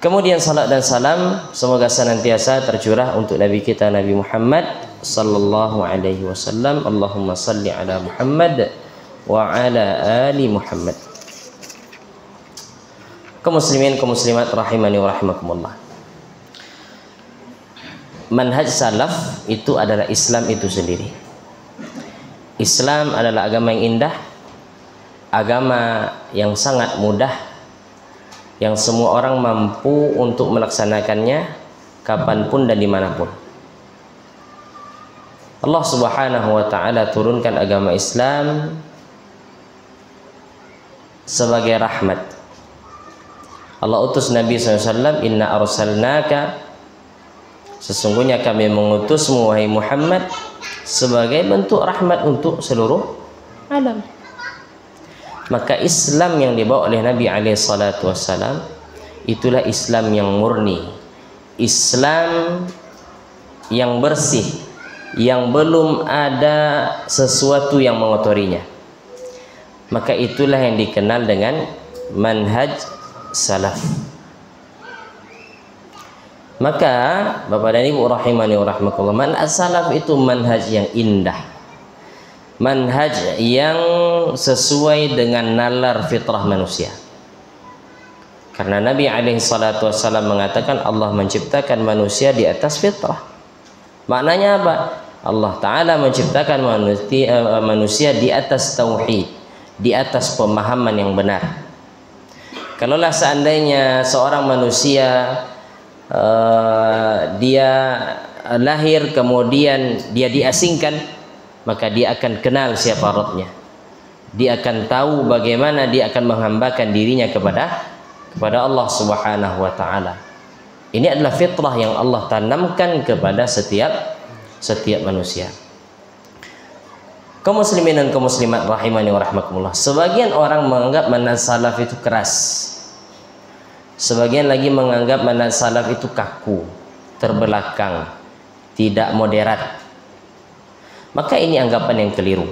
Kemudian salat dan salam semoga senantiasa tercurah untuk Nabi kita Nabi Muhammad sallallahu alaihi wasallam. Allahumma salli ala Muhammad wa ala ali Muhammad. Kaum muslimin, kaum muslimat rahimani wa rahimakumullah. Manhaj salaf itu adalah Islam itu sendiri. Islam adalah agama yang indah, agama yang sangat mudah, yang semua orang mampu untuk melaksanakannya kapanpun dan dimanapun. Allah subhanahu wa ta'ala turunkan agama Islam sebagai rahmat. Allah utus Nabi SAW, inna arsalnaka, sesungguhnya kami mengutusmu wahai Muhammad sebagai bentuk rahmat untuk seluruh alam. Maka Islam yang dibawa oleh Nabi SAW itulah Islam yang murni, Islam yang bersih, yang belum ada sesuatu yang mengotorinya. Maka itulah yang dikenal dengan manhaj salaf. Maka Bapak dan Ibu rahimani wa rahmatullah, manhaj salaf itu manhaj yang indah, manhaj yang sesuai dengan nalar fitrah manusia. Karena Nabi SAW mengatakan Allah menciptakan manusia di atas fitrah. Maknanya apa? Allah Ta'ala menciptakan manusia di atas tauhid, di atas pemahaman yang benar. Kalaulah seandainya seorang manusia dia lahir kemudian dia diasingkan, maka dia akan kenal siapa Rabbnya. Dia akan tahu bagaimana dia akan menghambakan dirinya kepada Allah Subhanahu wa ta'ala. Ini adalah fitrah yang Allah tanamkan kepada setiap manusia. Kaum muslimin dan kaum muslimat rahimani wa rahmakumullah, sebagian orang menganggap manhaj salaf itu keras, sebagian lagi menganggap manhaj salaf itu kaku, terbelakang, tidak moderat. Maka ini anggapan yang keliru.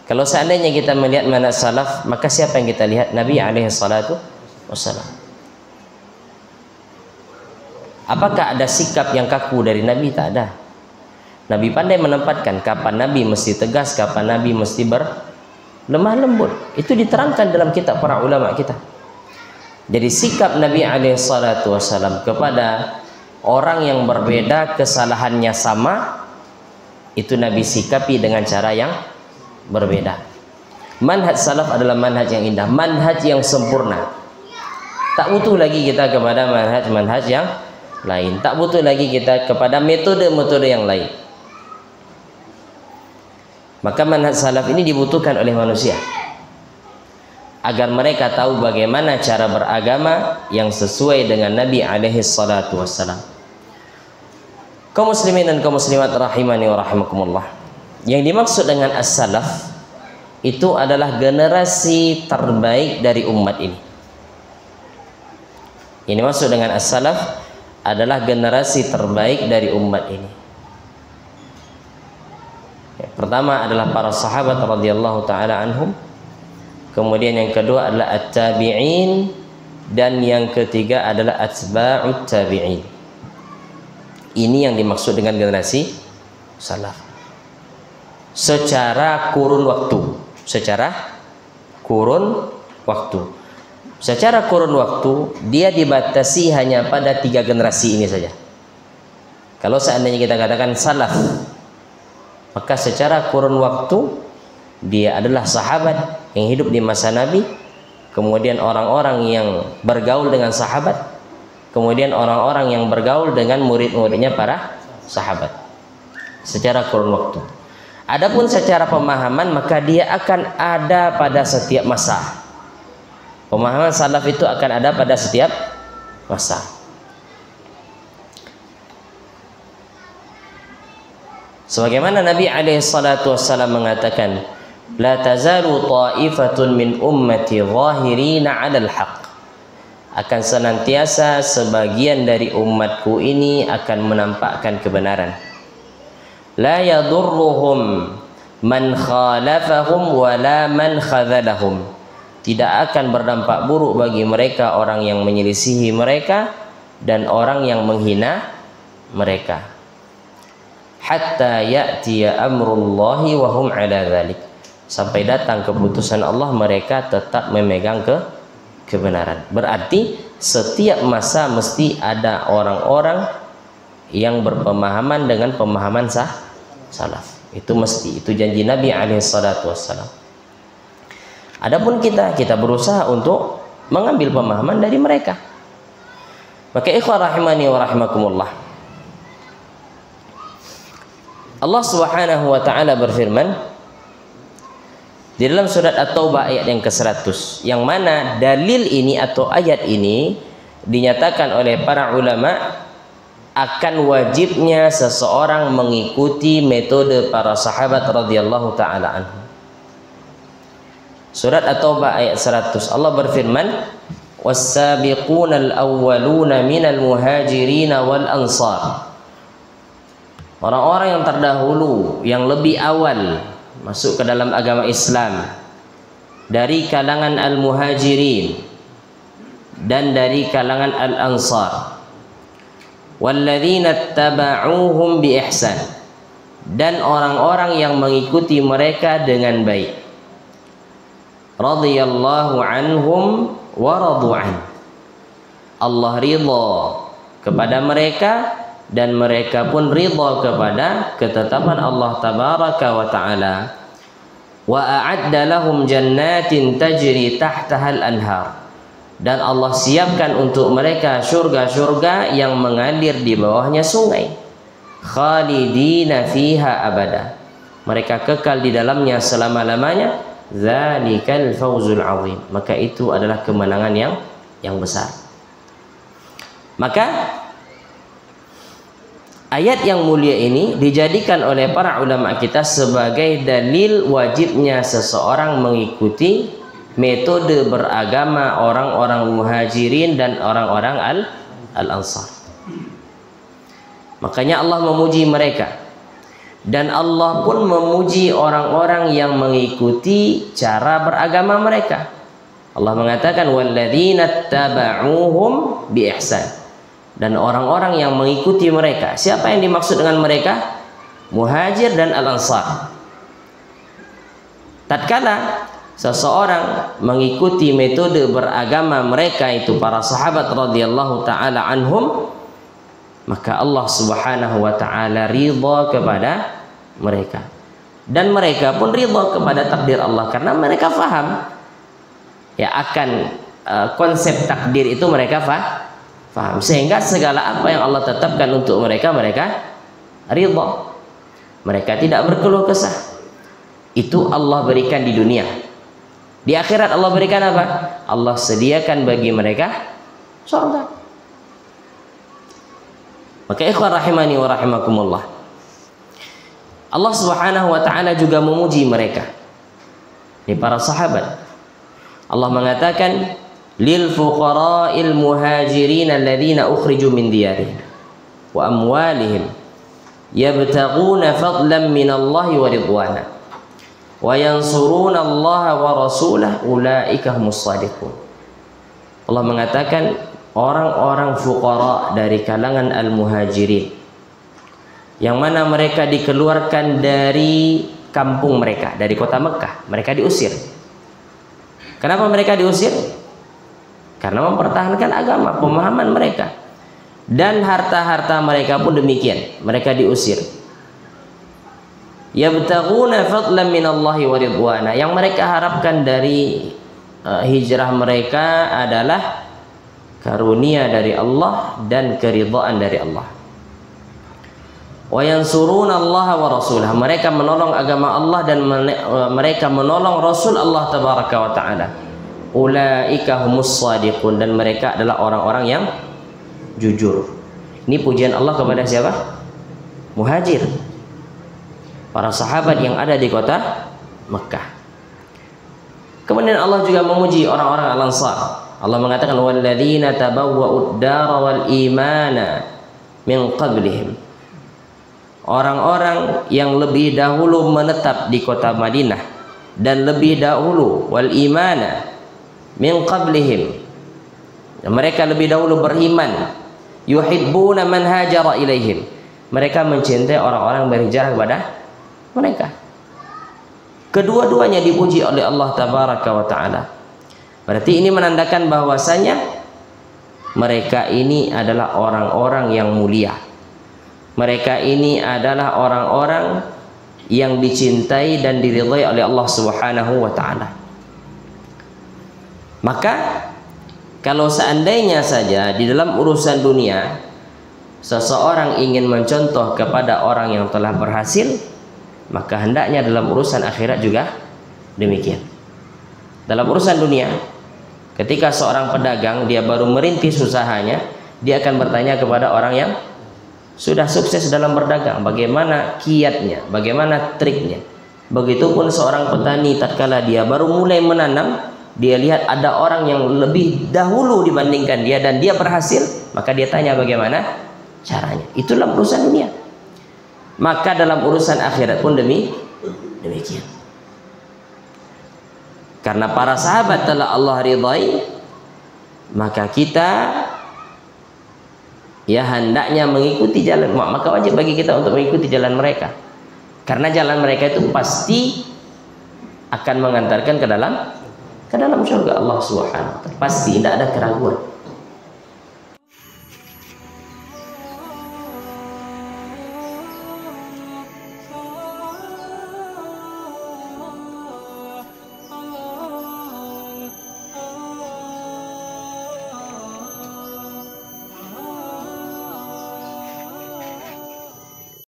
Kalau seandainya kita melihat manhaj salaf, maka siapa yang kita lihat? Nabi SAW. Apakah ada sikap yang kaku dari Nabi? Tak ada. Nabi pandai menempatkan kapan Nabi mesti tegas, kapan Nabi mesti berlemah lembut. Itu diterangkan dalam kitab para ulama kita. Jadi sikap Nabi SAW kepada orang yang berbeda, kesalahannya sama, itu Nabi sikapi dengan cara yang berbeda. Manhaj salaf adalah manhaj yang indah, manhaj yang sempurna. Tak butuh lagi kita kepada manhaj yang lain, tak butuh lagi kita kepada metode-metode yang lain. Maka manhaj salaf ini dibutuhkan oleh manusia agar mereka tahu bagaimana cara beragama yang sesuai dengan Nabi SAW. Kaum muslimin dan kaum muslimat rahimani wa rahimakumullah, yang dimaksud dengan as-salaf itu adalah generasi terbaik dari umat ini. Yang dimaksud dengan as-salaf adalah generasi terbaik dari umat ini. Yang pertama adalah para sahabat radhiyallahu taala anhum. Kemudian yang kedua adalah at-tabi'in, dan yang ketiga adalah atba'ut tabi'in. Ini yang dimaksud dengan generasi salaf. Secara kurun waktu, secara kurun waktu dia dibatasi hanya pada 3 generasi ini saja. Kalau seandainya kita katakan salaf, maka secara kurun waktu dia adalah sahabat yang hidup di masa Nabi, kemudian orang-orang yang bergaul dengan sahabat, kemudian orang-orang yang bergaul dengan murid-muridnya para sahabat secara kurun waktu. Adapun secara pemahaman, maka dia akan ada pada setiap masa. Pemahaman salaf itu akan ada pada setiap masa. Sebagaimana Nabi SAW mengatakan, la tazalu ta'ifatun min ummati zahirina 'alal haqq. Akan senantiasa sebagian dari umatku ini akan menampakkan kebenaran. La yadurruhum man khalafahum wala man khadhalahum. tidak akan berdampak buruk bagi mereka orang yang menyelisihi mereka dan orang yang menghina mereka. Hatta ya'tiya amrullahi wa hum 'ala dzalik. Sampai datang keputusan Allah, mereka tetap memegang kebenaran. Berarti setiap masa mesti ada orang-orang yang berpemahaman dengan pemahaman salaf. Itu mesti, itu janji Nabi alaihi salatu wassalam. Adapun kita berusaha untuk mengambil pemahaman dari mereka. Maka ikhwan rahimani wa rahimakumullah, Allah Subhanahu wa taala berfirman di dalam surat At-Taubah ayat yang ke-100, yang mana dalil ini atau ayat ini dinyatakan oleh para ulama akan wajibnya seseorang mengikuti metode para sahabat radhiyallahu taala anhum. Surat At-Taubah ayat 100, Allah berfirman, "Was-sabiqunal awwaluna minal muhajirin wal ansar." Orang-orang yang terdahulu, yang lebih awal masuk ke dalam agama Islam dari kalangan al-muhajirin dan dari kalangan al-ansar, walladzina taba'uhum bi ihsan, dan orang-orang yang mengikuti mereka dengan baik. Radhiyallahu anhum wa radu'an. Allah ridha kepada mereka dan mereka pun ridha kepada ketetapan Allah tabaraka wa taala. Wa a'adda lahum jannatin tajri tahtaha al-anhar. Dan Allah siapkan untuk mereka surga-surga yang mengalir di bawahnya sungai. Khalidina fiha abada. Mereka kekal di dalamnya selama-lamanya. Dzalikal fawzul azim. Maka itu adalah kemenangan yang besar. Maka ayat yang mulia ini dijadikan oleh para ulama kita sebagai dalil wajibnya seseorang mengikuti metode beragama orang-orang muhajirin dan orang-orang al-ansar. Makanya Allah memuji mereka. Dan Allah pun memuji orang-orang yang mengikuti cara beragama mereka. Allah mengatakan walladzina taba'uhum bi ihsan. Dan orang-orang yang mengikuti mereka. Siapa yang dimaksud dengan mereka? Muhajir dan al-ansar. Tatkala seseorang mengikuti metode beragama mereka, itu para sahabat radhiyallahu taala anhum, maka Allah Subhanahu wa taala ridha kepada mereka dan mereka pun ridha kepada takdir Allah, karena mereka faham ya akan konsep takdir itu. Mereka faham sehingga segala apa yang Allah tetapkan untuk mereka ridha. Mereka tidak berkeluh kesah. Itu Allah berikan di dunia. Di akhirat Allah berikan apa? Allah sediakan bagi mereka surga. Maka ikhwan rahimani wa rahimakumullah, Allah Subhanahu wa taala juga memuji mereka. Ini para sahabat. Allah mengatakan lil fuqara'il muhajirin alladziina ukhriju min diyarihim wa amwalihim yabtaghuna fadlan minallahi wa ridwana wa yansuruna Allah wa rasulahu ulaika humus shadiqun. Allah mengatakan orang-orang fuqara dari kalangan al-muhajirin, yang mana mereka dikeluarkan dari kampung mereka, dari kota Mekah. Mereka diusir. Kenapa mereka diusir? Karena mempertahankan agama, pemahaman mereka. Dan harta-harta mereka pun demikian. Mereka diusir. Yabtaghuna fadlan minallahi wa ridwana. Yang mereka harapkan dari hijrah mereka adalah karunia dari Allah dan keridhaan dari Allah. Wa yansuruna Allah wa rasulah. Mereka menolong agama Allah dan mereka menolong Rasul Allah tabaraka wa taala. Ulaika humus shadiqun. Dan mereka adalah orang-orang yang jujur. Ini pujian Allah kepada siapa? Muhajir, para sahabat yang ada di kota Mekah. Kemudian Allah juga memuji orang-orang al-ansar. Allah mengatakan walladzina tabawwa'ud dara wal imana min qablihim. Orang-orang yang lebih dahulu menetap di kota Madinah dan lebih dahulu wal imana min qablihim, mereka lebih dahulu beriman, yuhibbuna man hajara ilaihim, mereka mencintai orang-orang berhijrah kepada mereka. Kedua-duanya dipuji oleh Allah tabaraka wa taala. Berarti ini menandakan bahwasanya mereka ini adalah orang-orang yang mulia. Mereka ini adalah orang-orang yang dicintai dan diridhai oleh Allah Subhanahu wa taala. Maka kalau seandainya saja di dalam urusan dunia seseorang ingin mencontoh kepada orang yang telah berhasil, maka hendaknya dalam urusan akhirat juga demikian. Dalam urusan dunia, ketika seorang pedagang dia baru merintis usahanya, dia akan bertanya kepada orang yang sudah sukses dalam berdagang, bagaimana kiatnya, bagaimana triknya. Begitupun seorang petani tatkala dia baru mulai menanam, dia lihat ada orang yang lebih dahulu dibandingkan dia dan dia berhasil, maka dia tanya bagaimana caranya. Itulah urusan dunia. Maka dalam urusan akhirat pun demikian. Karena para sahabat telah Allah ridhai, maka kita ya hendaknya mengikuti jalan, maka wajib bagi kita untuk mengikuti jalan mereka. Karena jalan mereka itu pasti akan mengantarkan ke dalam surga Allah Subhanahu wa taala. Pasti, tidak ada keraguan.